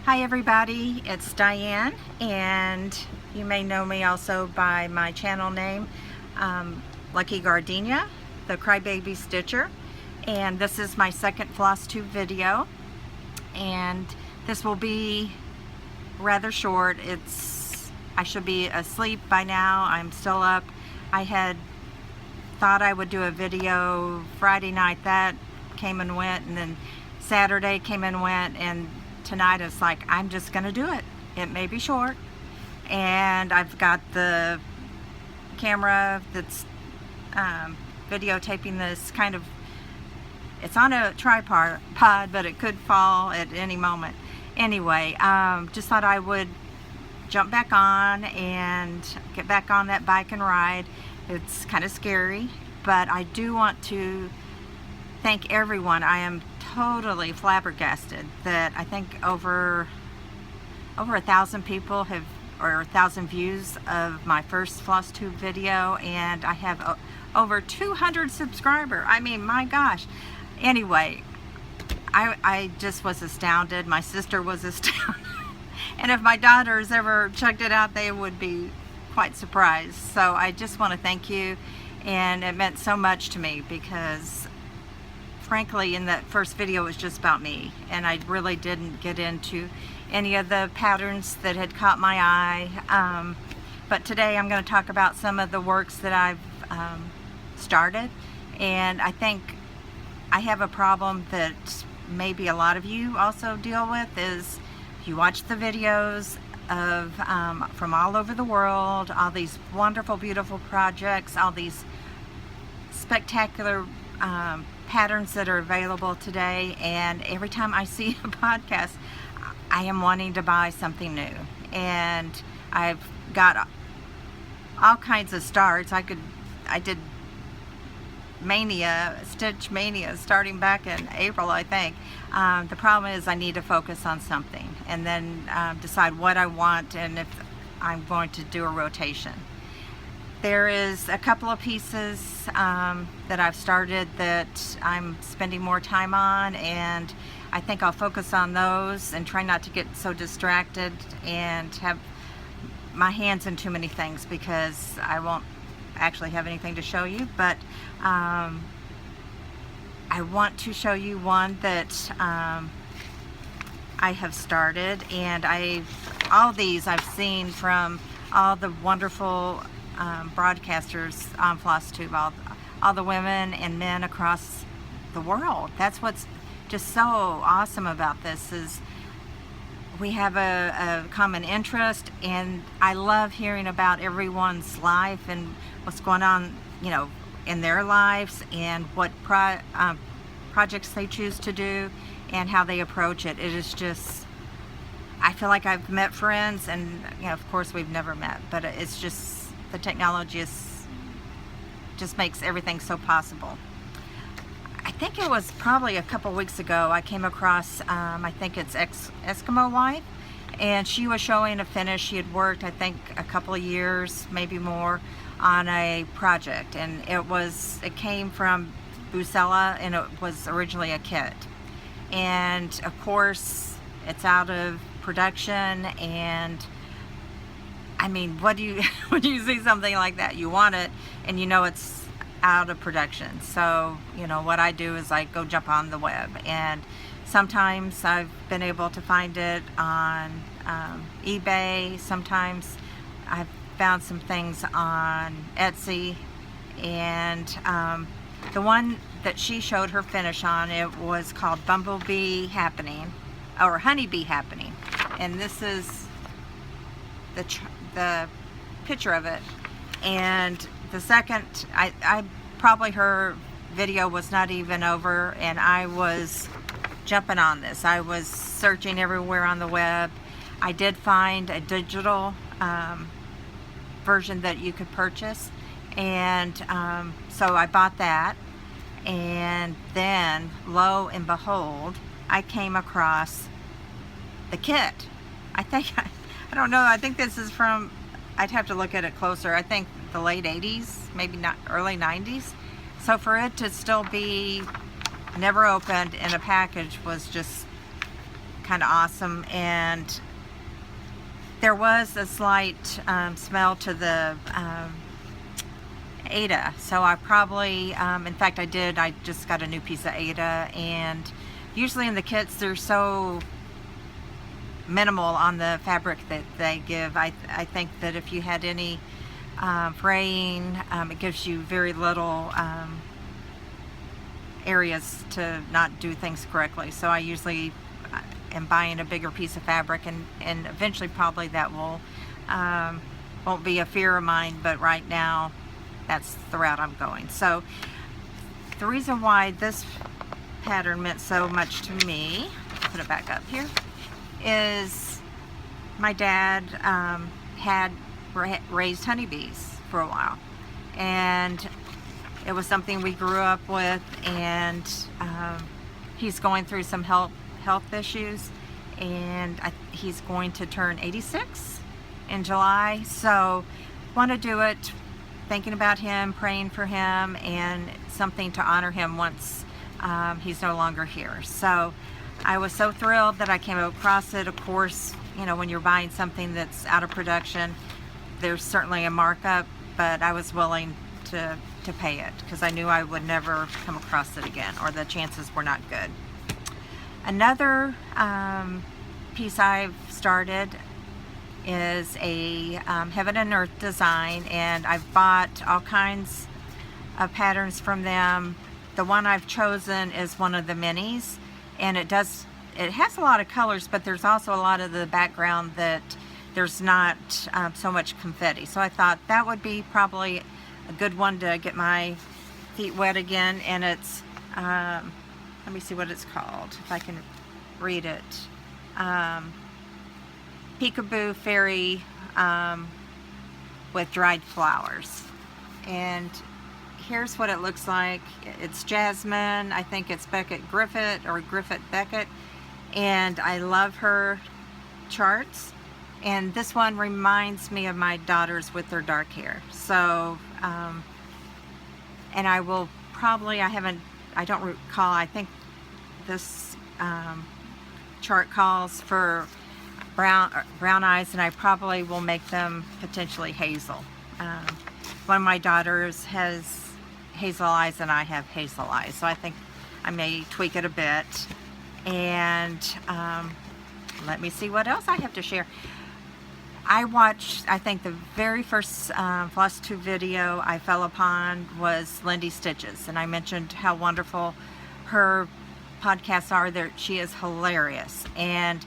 Hi everybody, it's Diane, and you may know me also by my channel name, Lucky Gardenia, the Crybaby Stitcher. And this is my second Flosstube video, and this will be rather short. I should be asleep by now. I'm still up. I had thought I would do a video Friday night. That came and went, and then Saturday came and went, and tonight it's like, I'm just gonna do it. It may be short, and I've got the camera that's videotaping this kind of, it's on a tripod, but it could fall at any moment. Anyway, just thought I would jump back on and get back on that bike and ride. It's kind of scary, but I do want to thank everyone. I am totally flabbergasted that I think over 1,000 people have, or 1,000 views of my first Flosstube video, and I have over 200 subscribers. I mean, my gosh. Anyway, I just was astounded. My sister was astounded. And if my daughters ever checked it out, they would be quite surprised. So I just want to thank you, and it meant so much to me because frankly, in that first video, it was just about me, and I really didn't get into any of the patterns that had caught my eye. But today I'm going to talk about some of the works that I've started, and I think I have a problem that maybe a lot of you also deal with. Is you watch the videos of from all over the world, all these wonderful, beautiful projects, all these spectacular patterns that are available today, and every time I see a podcast, I am wanting to buy something new. And I've got all kinds of starts. I did Stitch Mania starting back in April, I think. The problem is I need to focus on something and then decide what I want and if I'm going to do a rotation. There is a couple of pieces that I've started that I'm spending more time on, and I think I'll focus on those and try not to get so distracted and have my hands in too many things, because I won't actually have anything to show you. But I want to show you one that I have started, and all these I've seen from all the wonderful broadcasters on Flosstube, all the women and men across the world. That's what's just so awesome about this, is we have a common interest, and I love hearing about everyone's life and what's going on, you know, in their lives, and what projects they choose to do and how they approach it. It is just, I feel like I've met friends, and you know, of course we've never met, but it's just, the technology just makes everything so possible. I think it was probably a couple weeks ago I came across, I think it's Eskimo Wife, and she was showing a finish. She had worked, I think, a couple of years, maybe more, on a project, and it came from Bucella, and it was originally a kit. And of course, it's out of production, and I mean, when you see something like that, you want it, and you know it's out of production. So, you know, what I do is I go jump on the web, and sometimes I've been able to find it on eBay. Sometimes I've found some things on Etsy, and the one that she showed her finish on, it was called Bumblebee Happening, or Honeybee Happening, and this is the picture of it. And the second, I probably, her video was not even over, and I was jumping on this. I was searching everywhere on the web. I did find a digital version that you could purchase, and so I bought that. And then, lo and behold, I came across the kit. I don't know, I think this is from, I'd have to look at it closer, I think the late 80s, maybe not early 90s. So for it to still be never opened in a package was just kind of awesome. And there was a slight smell to the Aida, so I probably, in fact I just got a new piece of Aida, and usually in the kits they're so minimal on the fabric that they give. I think that if you had any fraying, it gives you very little areas to not do things correctly. So I usually am buying a bigger piece of fabric, and eventually probably that will won't be a fear of mine, but right now that's the route I'm going. So the reason why this pattern meant so much to me, put it back up here, is my dad had raised honeybees for a while, and it was something we grew up with, and he's going through some health issues, and he's going to turn 86 in July, so want to do it thinking about him, praying for him, and something to honor him once he's no longer here. So I was so thrilled that I came across it. Of course, you know, when you're buying something that's out of production, there's certainly a markup, but I was willing to pay it because I knew I would never come across it again, or the chances were not good. Another piece I've started is a Heaven and Earth design, and I've bought all kinds of patterns from them. The one I've chosen is one of the minis, and it has a lot of colors, but there's also a lot of the background that there's not so much confetti. So I thought that would be probably a good one to get my feet wet again. And it's let me see what it's called, if I can read it. Peekaboo Fairy with dried flowers. And here's what it looks like. It's Jasmine, I think it's Beckett Griffith, or Griffith Beckett, and I love her charts. And this one reminds me of my daughters with their dark hair. So and I will probably, I don't recall, I think this chart calls for brown eyes, and I probably will make them potentially hazel. One of my daughters has hazel eyes and I have hazel eyes, so I think I may tweak it a bit. And let me see what else I have to share. I watched, I think the very first Flosstube video I fell upon was Lindy Stitches, and I mentioned how wonderful her podcasts are. She is hilarious, and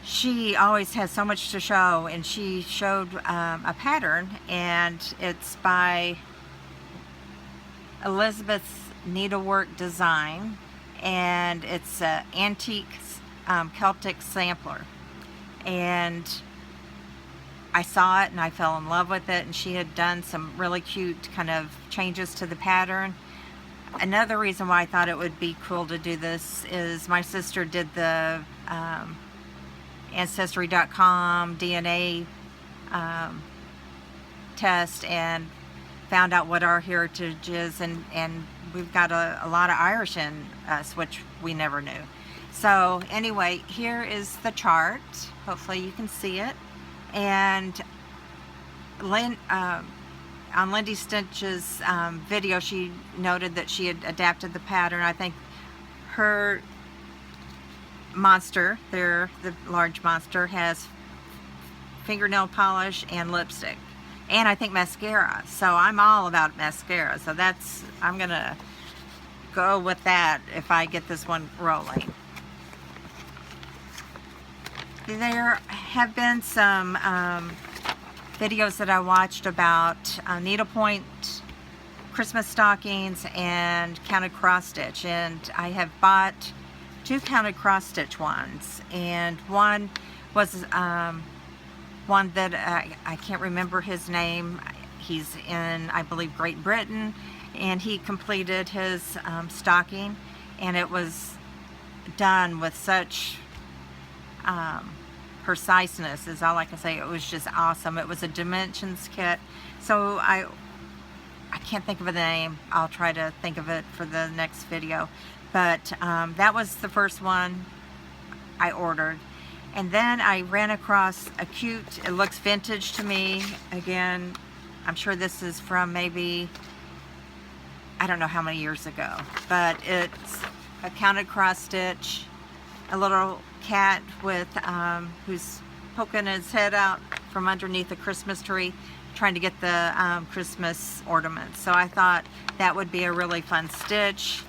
she always has so much to show, and she showed a pattern, and it's by Elizabeth's Needlework Design, and it's an antique Celtic sampler. And I saw it and I fell in love with it, and she had done some really cute kind of changes to the pattern. Another reason why I thought it would be cool to do this is my sister did the Ancestry.com DNA test and found out what our heritage is, and we've got a lot of Irish in us, which we never knew. So anyway, here is the chart. Hopefully you can see it. And on Lindy Stitch's video, she noted that she had adapted the pattern. I think her monster there, the large monster, has fingernail polish and lipstick, and I think mascara. So I'm all about mascara, so I'm gonna go with that if I get this one rolling. There have been some videos that I watched about needlepoint Christmas stockings and counted cross stitch, and I have bought 2 counted cross stitch ones, and one was one that I can't remember his name. He's in, I believe, Great Britain, and he completed his stocking, and it was done with such preciseness, is all I can say. It was just awesome. It was a dimensions kit, so I can't think of a name. I'll try to think of it for the next video. But that was the first one I ordered. And then I ran across a cute, it looks vintage to me. Again, I'm sure this is from maybe, I don't know how many years ago, but it's a counted cross stitch, a little cat with who's poking his head out from underneath a Christmas tree, trying to get the Christmas ornaments. So I thought that would be a really fun stitch.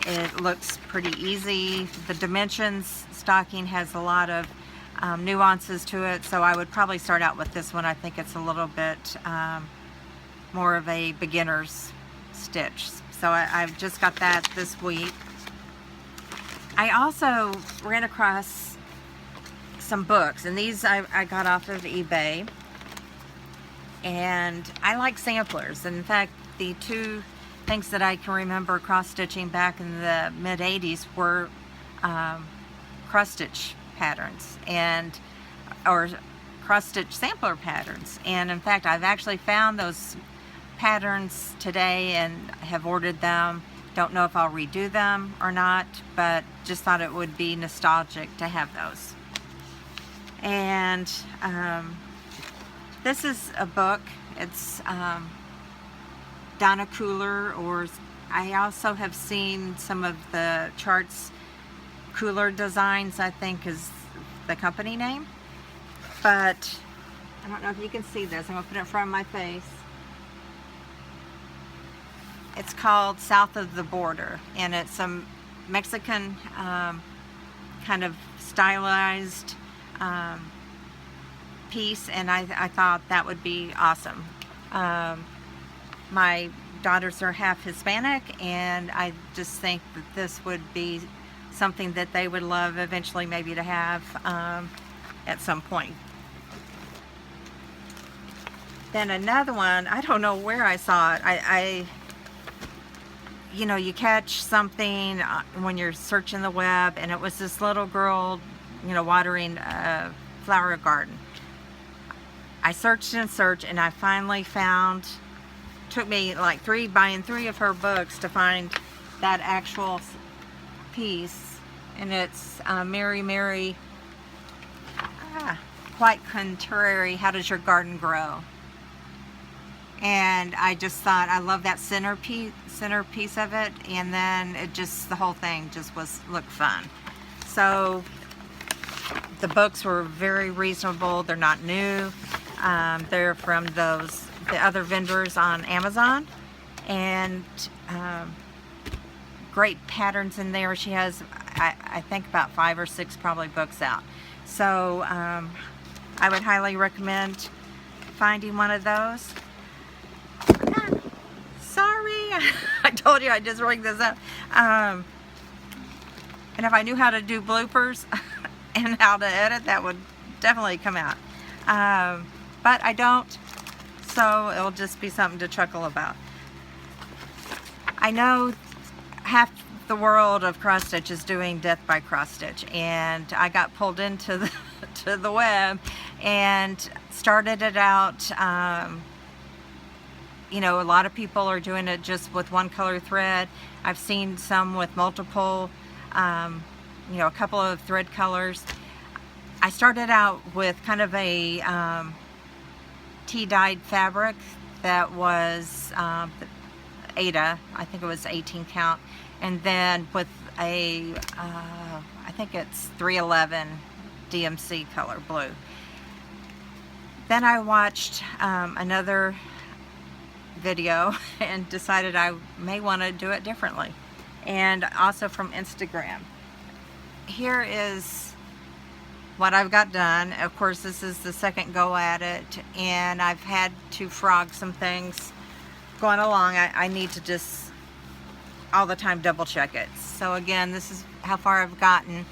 It looks pretty easy. The dimensions stocking has a lot of nuances to it, so I would probably start out with this one. I think it's a little bit more of a beginner's stitch. So I've just got that this week. I also ran across some books, and these I got off of eBay, and I like samplers. In fact, the two things that I can remember cross-stitching back in the mid-80s were cross-stitch patterns or cross-stitch sampler patterns. And in fact, I've actually found those patterns today and have ordered them. Don't know if I'll redo them or not, but just thought it would be nostalgic to have those. And this is a book. It's Donna Cooler, or I also have seen some of the charts. Cooler Designs, I think, is the company name. But I don't know if you can see this. I'm going to put it in front of my face. It's called South of the Border, and it's some Mexican kind of stylized piece, and I thought that would be awesome. My daughters are half Hispanic, and I just think that this would be something that they would love eventually maybe to have at some point. Then another one, I don't know where I saw it. You know, you catch something when you're searching the web, and it was this little girl, you know, watering a flower garden. I searched and searched, and I finally found, took me like buying three of her books to find that actual piece. And it's Mary Quite Contrary, How Does Your Garden Grow? And I just thought, I love that center piece of it, and then it just, the whole thing just looked fun. So the books were very reasonable. They're not new. They're from the other vendors on Amazon, and great patterns in there. She has, I think, about 5 or 6 probably books out. So I would highly recommend finding one of those. Sorry, I told you I just rigged this up. And if I knew how to do bloopers and how to edit, that would definitely come out. But I don't, so it'll just be something to chuckle about. I know half the world of cross stitch is doing death by cross stitch, and I got pulled into the web and started it out. You know, a lot of people are doing it just with one color thread. I've seen some with multiple, you know, a couple of thread colors. I started out with kind of a tea-dyed fabric that was Ada, I think it was 18 count, and then with a, I think it's 311 DMC color blue. Then I watched another video and decided I may want to do it differently, and also from Instagram. Here is what I've got done. Of course, this is the second go at it, and I've had to frog some things going along. I need to just all the time double check it. So again, this is how far I've gotten.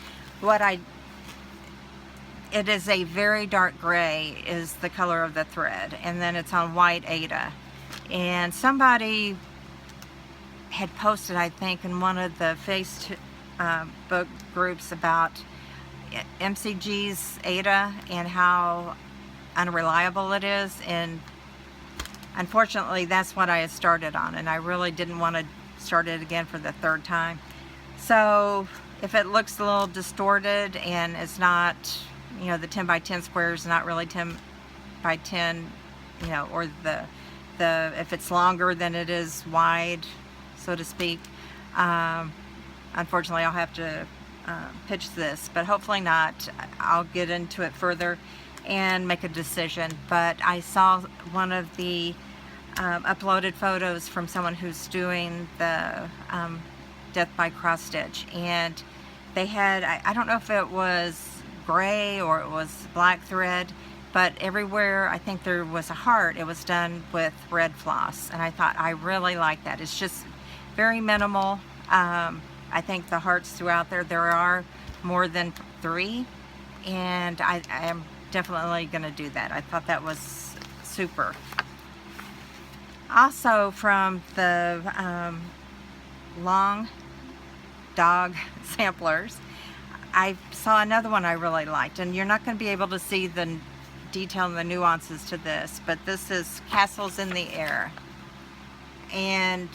It is a very dark gray is the color of the thread, and then it's on white Ada. And somebody had posted, I think, in one of the Facebook groups about MCG's Ada and how unreliable it is, and unfortunately that's what I had started on, and I really didn't want to start it again for the third time. So if it looks a little distorted and it's not, you know, the 10 by 10 square is not really 10 by 10, you know, or if it's longer than it is wide, so to speak, unfortunately I'll have to pitch this, but hopefully not. I'll get into it further and make a decision. But I saw one of the uploaded photos from someone who's doing the death by cross stitch, and they had, I don't know if it was gray or it was black thread, but everywhere I think there was a heart, it was done with red floss, and I thought I really like that. It's just very minimal. I think the hearts throughout there are more than 3, and I am definitely going to do that. I thought that was super. Also, from the long dog samplers, I saw another one I really liked, and you're not going to be able to see the detail and the nuances to this, but this is Castles in the Air, and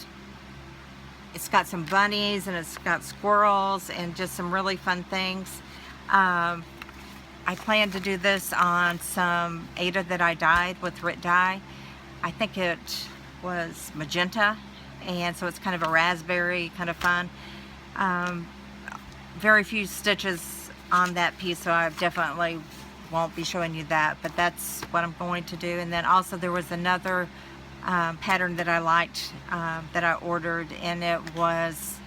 it's got some bunnies and it's got squirrels and just some really fun things. I plan to do this on some Ada That I Dyed with Rit dye. I think it was magenta, and so it's kind of a raspberry, kind of fun. Very few stitches on that piece, so I definitely won't be showing you that, but that's what I'm going to do. And then also there was another pattern that I liked that I ordered, and it was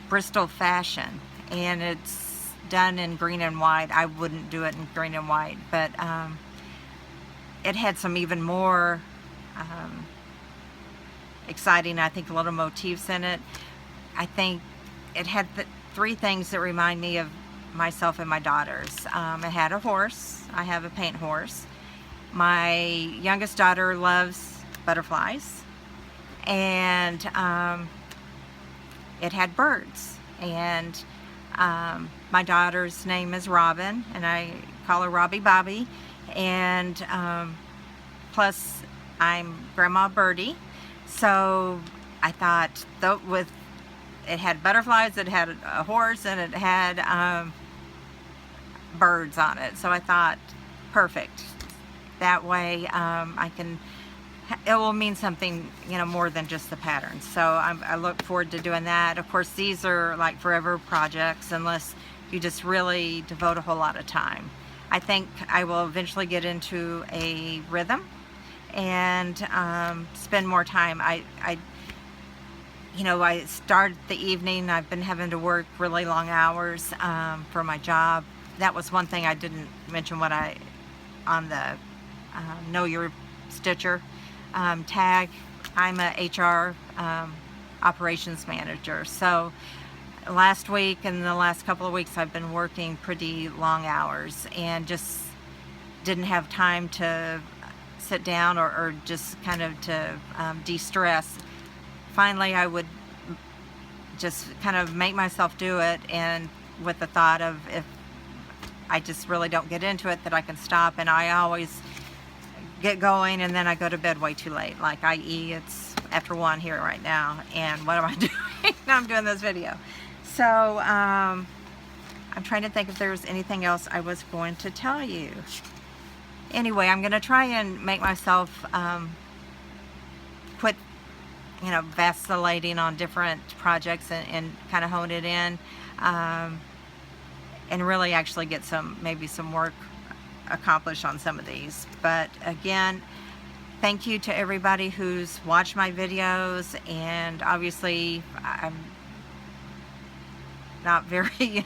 Bristol Fashion, and it's done in green and white. I wouldn't do it in green and white, but it had some even more exciting, I think, little motifs in it. I think it had 3 things that remind me of myself and my daughters. It had a horse. I have a paint horse. My youngest daughter loves butterflies, and it had birds, and my daughter's name is Robin, and I call her Robbie Bobby, and plus I'm Grandma Birdie, so I thought it had butterflies, it had a horse, and it had birds on it, so I thought perfect. That way it will mean something, you know, more than just the pattern. So I look forward to doing that. Of course, these are like forever projects unless you just really devote a whole lot of time. I think I will eventually get into a rhythm and spend more time. You know, I start the evening. I've been having to work really long hours for my job. That was one thing I didn't mention on the Know Your Stitcher tag. I'm a HR operations manager, so last week and the last couple of weeks I've been working pretty long hours and just didn't have time to sit down or just kind of to de-stress. Finally, I would just kind of make myself do it, and with the thought of if I just really don't get into it, that I can stop. And I always get going and then I go to bed way too late, like i.e. it's after 1 here right now, and what am I doing? I'm doing this video. So I'm trying to think if there's anything else I was going to tell you. Anyway, I'm going to try and make myself quit, you know, vacillating on different projects and kind of hone it in, and really actually get maybe some work accomplished on some of these. But again, thank you to everybody who's watched my videos, and obviously I'm not very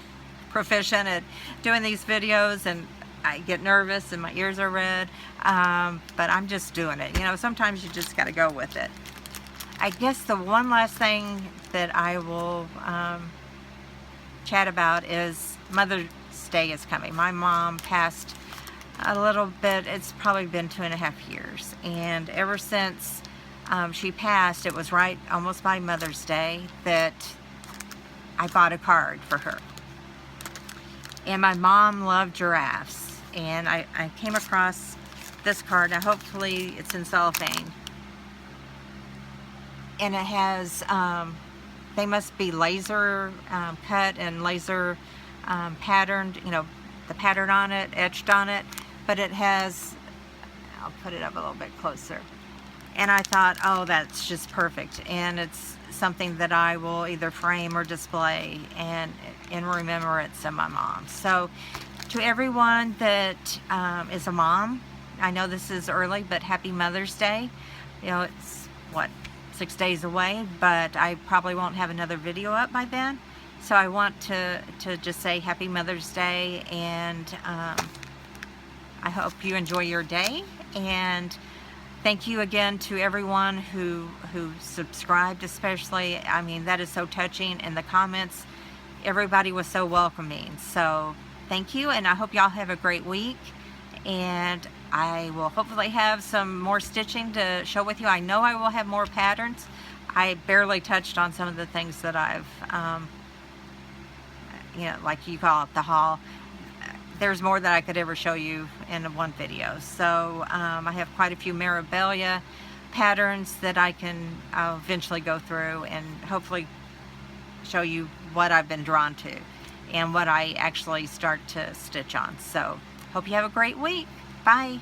proficient at doing these videos, and I get nervous and my ears are red, but I'm just doing it. You know, sometimes you just got to go with it. I guess the one last thing that I will chat about is Mother's Day is coming. My mom passed a little bit, it's probably been 2.5 years, and ever since she passed, it was right almost by Mother's Day that I bought a card for her. And my mom loved giraffes, and I came across this card. Now hopefully it's in cellophane, and it has they must be laser cut and laser patterned, you know, the pattern on it, etched on it, but it has, I'll put it up a little bit closer. And I thought, oh, that's just perfect. And it's something that I will either frame or display and in remembrance of my mom. So to everyone that is a mom, I know this is early, but happy Mother's Day. You know, it's, what, 6 days away, but I probably won't have another video up by then. So I want to just say happy Mother's Day, and I hope you enjoy your day. And thank you again to everyone who subscribed, especially. I mean, that is so touching. In the comments, everybody was so welcoming. So thank you, and I hope y'all have a great week. And I will hopefully have some more stitching to show with you. I know I will have more patterns. I barely touched on some of the things that I've, you know, like you call it, the haul. There's more that I could ever show you in one video. So I have quite a few Mirabilia patterns that I'll eventually go through and hopefully show you what I've been drawn to and what I actually start to stitch on. So hope you have a great week. Bye.